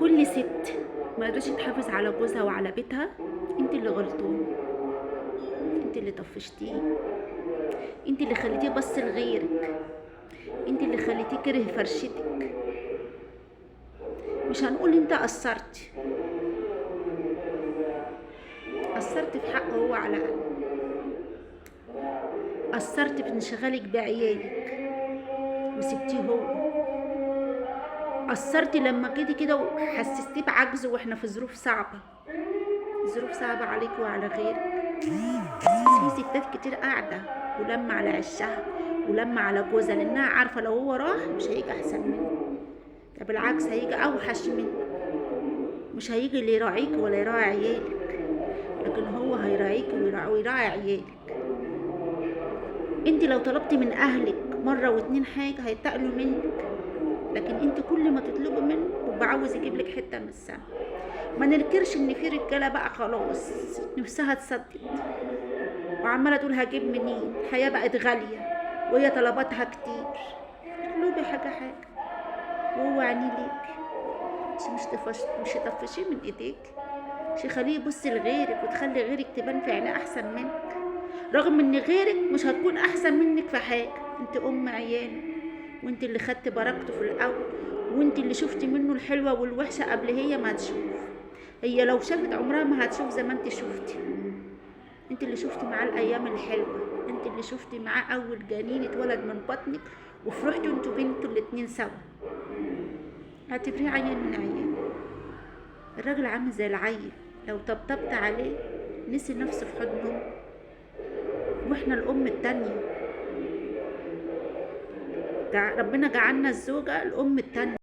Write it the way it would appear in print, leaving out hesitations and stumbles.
كل ست ما قدرتش تحافظ على جوزها وعلى بيتها، انت اللي غلطانه، انت اللي طفشتيه، انت اللي خليتيه بص لغيرك، انت اللي خليتيه كره فرشتك. مش هنقول انت قصرت في حقه هو على الاقل، قصرت في انشغالك بعيالك وسبتيه هو، قصرتي لما كده وحسستيه بعجزه واحنا في ظروف صعبه، ظروف صعبه عليك وعلى غيرك. بس في ستات كتير قاعده ولما على عشها ولما على جوزها، لانها عارفه لو هو راح مش هيجي احسن منه، ده بالعكس هيجي اوحش منه. مش هيجي اللي يراعيك ولا يراعي عيالك، لكن هو هيراعيك ويراعي عيالك. انت لو طلبتي من اهلك مره واتنين حاجه هيتقلوا منك، لكن انت كل ما تطلبي منه بيبقى عاوز يجيب لك حته من السما. ما ننكرش ان في رجاله بقى خلاص نفسها تصدق وعماله تقول هجيب منين، الحياه بقت غاليه وهي طلباتها كتير. اطلبي حاجه وهو عينيه ليك، مش تطفشيه من ايديك، مش خليه يبص لغيرك وتخلي غيرك تبان في عينيه احسن منك، رغم ان غيرك مش هتكون احسن منك في حاجه. انت ام عياله، وانت اللي خدت بركته في الاول، وانت اللي شفتي منه الحلوه والوحشه قبل هي ما تشوف. هي لو شافت عمرها ما هتشوف زي ما انت شفتي. انت اللي شفتي معاه الايام الحلوه، انت اللي شفتي معاه اول جنين اتولد من بطنك وفرحتوا انتوا بنتوا الاتنين سوا. اعتبريه عيل من عيال. الراجل عامل زي العيل، لو طبطبت عليه نسي نفسه في حضنه. واحنا الام التانية، ربنا جعلنا الزوجة الام التانية.